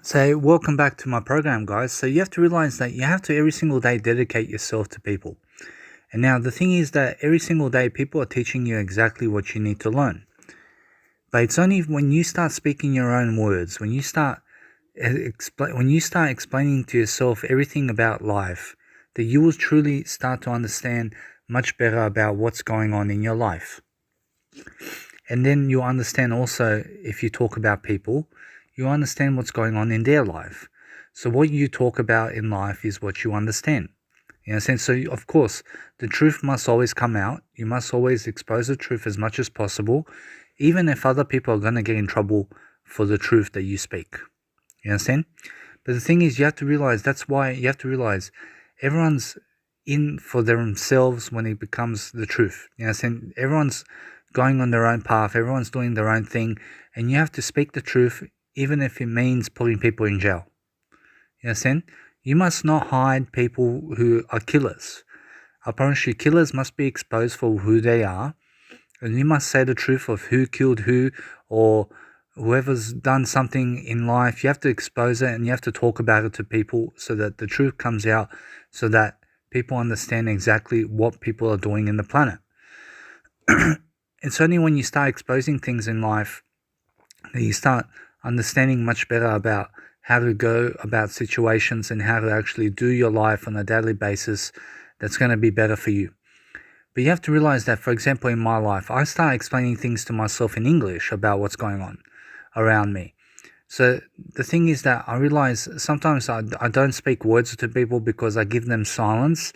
So, welcome back to my program, guys. So, you have to realize that you have to every single day dedicate yourself to people. And now, the thing is that every single day, people are teaching you exactly what you need to learn. But it's only when you start speaking your own words, when you start explaining to yourself everything about life, that you will truly start to understand much better about what's going on in your life. And then you'll understand also, if you talk about people, you understand what's going on in their life. So what you talk about in life is what you understand. In a sense, so of course, the truth must always come out. You must always expose the truth as much as possible, even if other people are going to get in trouble for the truth that you speak. You understand? But the thing is, you have to realize, that's why you have to realize everyone's in for themselves when it becomes the truth. You understand? Everyone's going on their own path, everyone's doing their own thing, and you have to speak the truth, even if it means putting people in jail. You understand? You must not hide people who are killers. I promise you, killers must be exposed for who they are, and you must say the truth of who killed who, or whoever's done something in life. You have to expose it and you have to talk about it to people so that the truth comes out, so that people understand exactly what people are doing in the planet. It's only when you start exposing things in life that you start understanding much better about how to go about situations and how to actually do your life on a daily basis that's going to be better for you. But you have to realize that, for example, in my life, I start explaining things to myself in English about what's going on around me. So the thing is that I realize sometimes I don't speak words to people because I give them silence,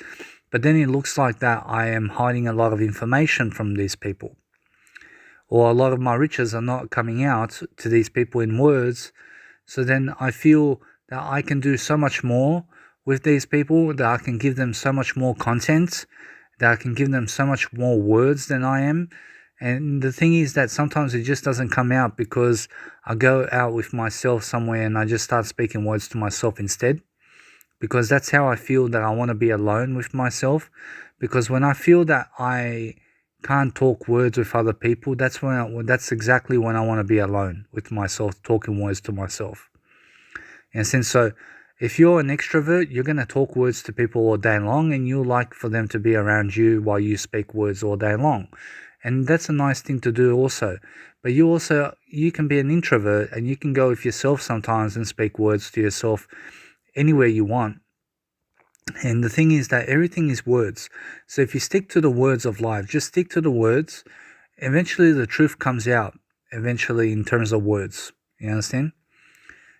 but then it looks like that I am hiding a lot of information from these people, or a lot of my riches are not coming out to these people in words. So then I feel that I can do so much more with these people, that I can give them so much more content, that I can give them so much more words than I am. And the thing is that sometimes it just doesn't come out because I go out with myself somewhere and I just start speaking words to myself instead. Because that's how I feel that I want to be alone with myself. Because when I feel that I can't talk words with other people, that's exactly when I want to be alone with myself, talking words to myself. And since so, if you're an extrovert, you're going to talk words to people all day long, and you like for them to be around you while you speak words all day long. And that's a nice thing to do also. But you can be an introvert and you can go with yourself sometimes and speak words to yourself anywhere you want. And the thing is that everything is words. So if you stick to the words of life, just stick to the words, eventually the truth comes out, eventually in terms of words. You understand?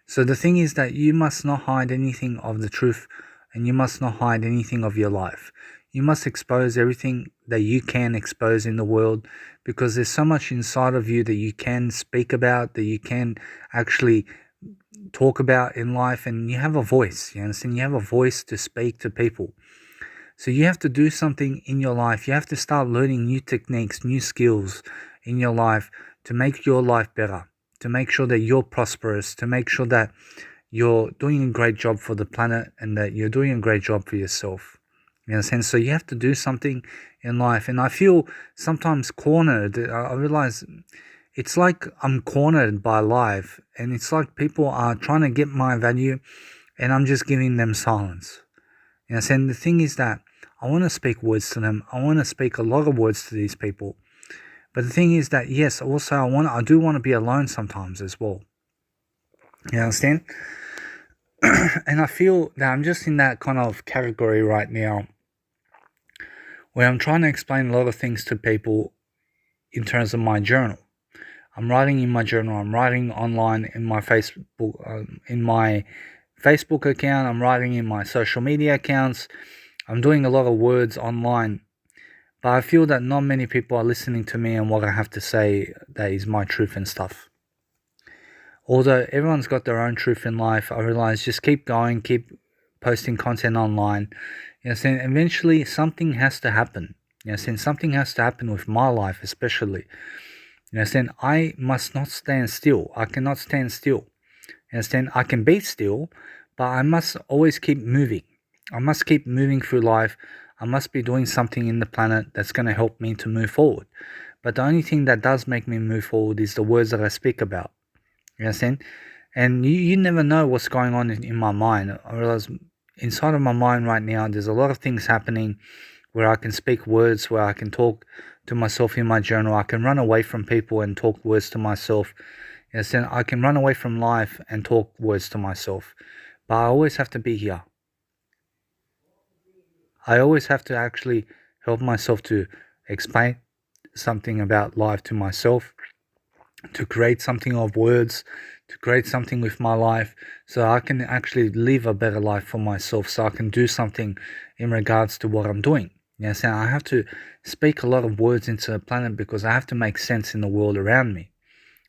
So the thing is that you must not hide anything of the truth, and you must not hide anything of your life. You must expose everything that you can expose in the world, because there's so much inside of you that you can speak about, that you can actually talk about in life, and you have a voice. You understand? You have a voice to speak to people. So you have to do something in your life. You have to start learning new techniques, new skills in your life to make your life better, to make sure that you're prosperous, to make sure that you're doing a great job for the planet and that you're doing a great job for yourself. You understand? So you have to do something in life. And I feel sometimes cornered. I realize it's like I'm cornered by life, and it's like people are trying to get my value and I'm just giving them silence. You know, and the thing is that I want to speak words to them. I want to speak a lot of words to these people. But the thing is that yes, also I do want to be alone sometimes as well. You understand? And I feel that I'm just in that kind of category right now where I'm trying to explain a lot of things to people in terms of my journal. I'm writing in my journal. I'm writing online in my Facebook account. I'm writing in my social media accounts. I'm doing a lot of words online, but I feel that not many people are listening to me and what I have to say that is my truth and stuff. Although everyone's got their own truth in life, I realize just keep going, keep posting content online. You know, saying eventually something has to happen. You know, saying something has to happen with my life, especially. You understand? I must not stand still. I cannot stand still. You understand? I can be still, but I must always keep moving. I must keep moving through life. I must be doing something in the planet that's going to help me to move forward. But the only thing that does make me move forward is the words that I speak about. You understand? And you never know what's going on in my mind. I realize inside of my mind right now, there's a lot of things happening where I can speak words, where I can talk to myself in my journal. I can run away from people and talk words to myself. Yes, then I can run away from life and talk words to myself. But I always have to be here. I always have to actually help myself to explain something about life to myself, to create something of words, to create something with my life, so I can actually live a better life for myself, so I can do something in regards to what I'm doing. Yes, and I have to speak a lot of words into the planet because I have to make sense in the world around me.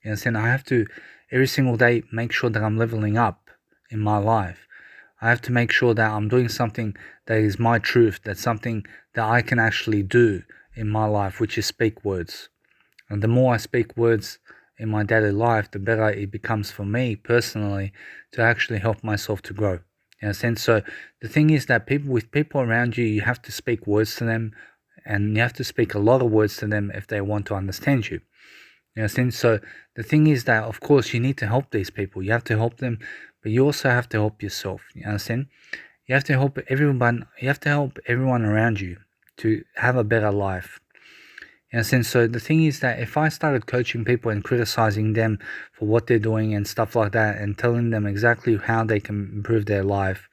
Yes, and I have to every single day make sure that I'm leveling up in my life. I have to make sure that I'm doing something that is my truth, that's something that I can actually do in my life, which is speak words. And the more I speak words in my daily life, the better it becomes for me personally to actually help myself to grow. In a sense, so the thing is that with people around you, you have to speak words to them, and you have to speak a lot of words to them if they want to understand you. You understand? So the thing is that, of course, you need to help these people. You have to help them, but you also have to help yourself. You understand? You have to help everyone. You have to help everyone around you to have a better life. You understand? So the thing is that if I started coaching people and criticizing them for what they're doing and stuff like that, and telling them exactly how they can improve their life,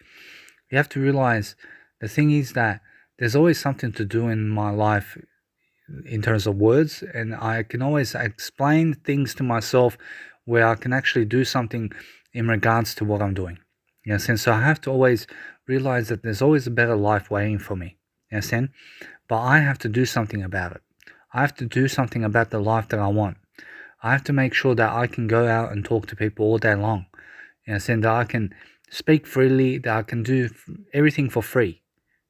you have to realize the thing is that there's always something to do in my life in terms of words, and I can always explain things to myself where I can actually do something in regards to what I'm doing. You know, so I have to always realize that there's always a better life waiting for me. You understand? But I have to do something about it. I have to do something about the life that I want. I have to make sure that I can go out and talk to people all day long. You know, that I can speak freely, that I can do everything for free.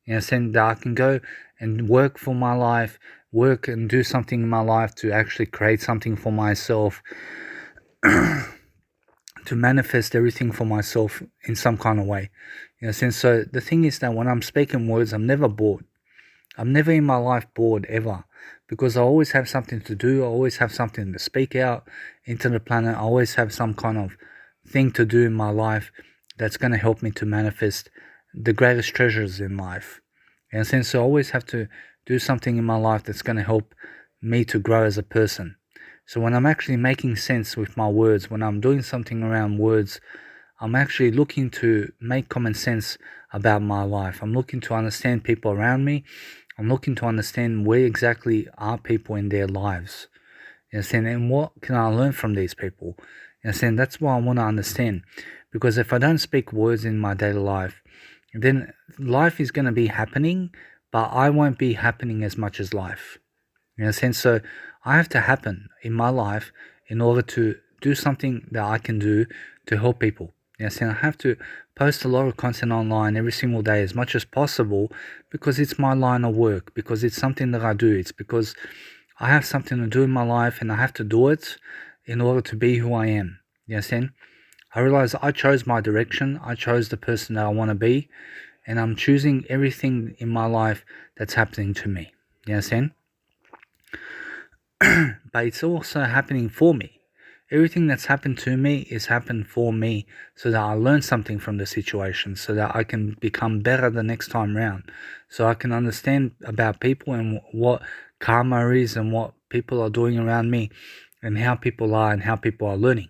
You know, that I can go and work for my life, work and do something in my life to actually create something for myself, to manifest everything for myself in some kind of way. You know, so the thing is that when I'm speaking words, I'm never bored. I'm never in my life bored ever, because I always have something to do. I always have something to speak out into the planet. I always have some kind of thing to do in my life that's going to help me to manifest the greatest treasures in life. And since I always have to do something in my life that's going to help me to grow as a person. So when I'm actually making sense with my words, when I'm doing something around words, I'm actually looking to make common sense about my life. I'm looking to understand people around me. I'm looking to understand where exactly are people in their lives. You understand? And what can I learn from these people? You understand? That's what I want to understand. Because if I don't speak words in my daily life, then life is going to be happening, but I won't be happening as much as life. You understand? So I have to happen in my life in order to do something that I can do to help people. Yes, and I have to post a lot of content online every single day as much as possible, because it's my line of work, because it's something that I do. It's because I have something to do in my life and I have to do it in order to be who I am. You understand? I realize I chose my direction. I chose the person that I want to be, and I'm choosing everything in my life that's happening to me. You understand? But it's also happening for me. Everything that's happened to me is happened for me, so that I learn something from the situation, so that I can become better the next time round, so I can understand about people and what karma is and what people are doing around me and how people are and how people are learning.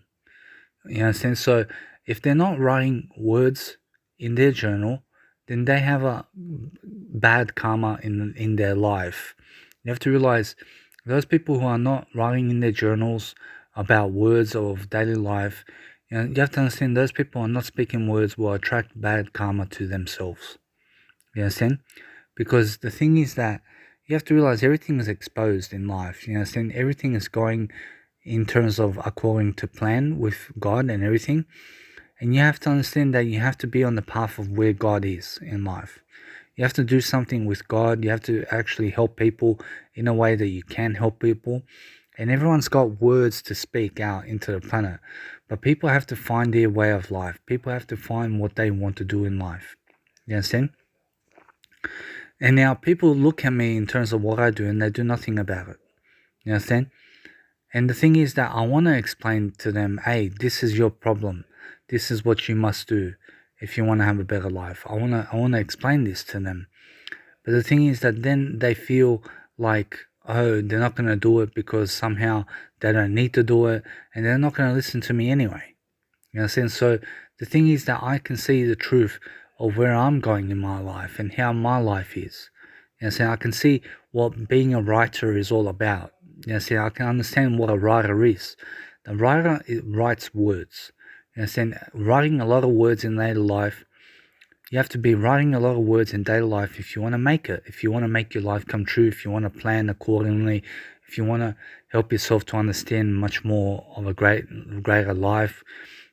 You understand? So if they're not writing words in their journal, then they have a bad karma in their life. You have to realize those people who are not writing in their journals about words of daily life, you have to understand those people are not speaking words will attract bad karma to themselves. You understand? Because the thing is that you have to realize everything is exposed in life. You understand? Everything is going in terms of according to plan with God and everything. And you have to understand that you have to be on the path of where God is in life. You have to do something with God. You have to actually help people in a way that you can help people. And everyone's got words to speak out into the planet. But people have to find their way of life. People have to find what they want to do in life. You understand? And now people look at me in terms of what I do and they do nothing about it. You understand? And the thing is that I want to explain to them, hey, this is your problem. this is what you must do if you want to have a better life. I wanna explain this to them. But the thing is that then they feel like, oh, they're not gonna do it because somehow they don't need to do it, and they're not gonna listen to me anyway. You know what I'm saying? So the thing is that I can see the truth of where I'm going in my life and how my life is. You know what I'm saying? I can see what being a writer is all about. You know what I'm saying? I can understand what a writer is. The writer writes words. You know what I'm saying? Writing a lot of words in daily life. You have to be writing a lot of words in daily life if you want to make it. If you want to make your life come true, if you want to plan accordingly, if you want to help yourself to understand much more of a greater life,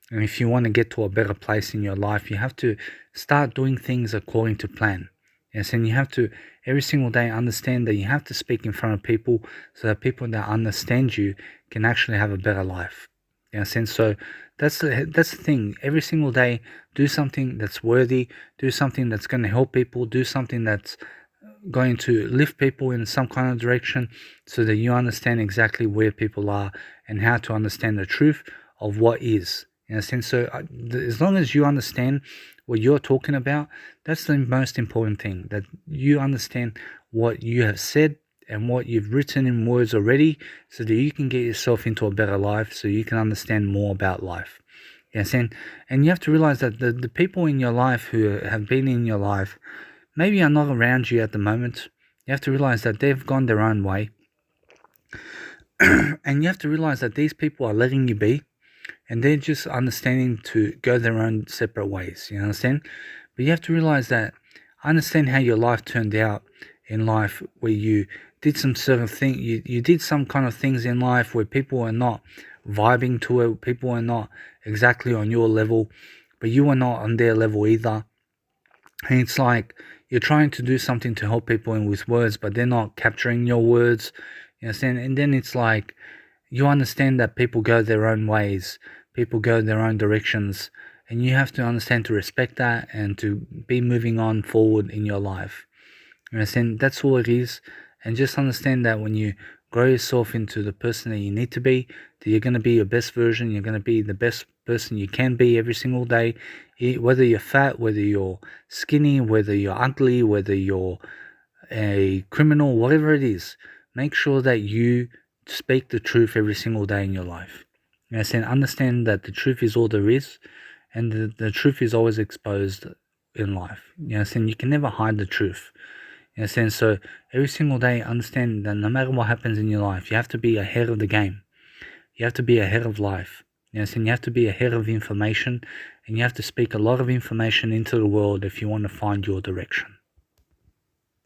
and if you want to get to a better place in your life, you have to start doing things according to plan. Yes, and you have to every single day understand that you have to speak in front of people so that people that understand you can actually have a better life. Yes, and so that's the thing. Every single day, do something that's worthy, do something that's going to help people, do something that's going to lift people in some kind of direction so that you understand exactly where people are and how to understand the truth of what is. In a sense, so as long as you understand what you're talking about, that's the most important thing, that you understand what you have said and what you've written in words already so that you can get yourself into a better life, so you can understand more about life. Yes, and you have to realize that the people in your life who have been in your life maybe are not around you at the moment. You have to realize that they've gone their own way. And you have to realize that these people are letting you be, and they're just understanding to go their own separate ways. You understand? But you have to realize that I understand how your life turned out in life, where you did some sort of thing, you did some kind of things in life where people are not vibing to it, people are not exactly on your level, but you are not on their level either. And it's like you're trying to do something to help people in with words, but they're not capturing your words. You understand? And then it's like you understand that people go their own ways, people go their own directions, and you have to understand to respect that and to be moving on forward in your life. You understand? That's all it is. And just understand that when you grow yourself into the person that you need to be, that you're going to be your best version, you're going to be the best person you can be every single day. Whether you're fat, whether you're skinny, whether you're ugly, whether you're a criminal, whatever it is, make sure that you speak the truth every single day in your life. You understand that the truth is all there is, and the truth is always exposed in life. You can never hide the truth. So every single day, understand that no matter what happens in your life, you have to be ahead of the game. You have to be ahead of life. You have to be ahead of information, and you have to speak a lot of information into the world if you want to find your direction.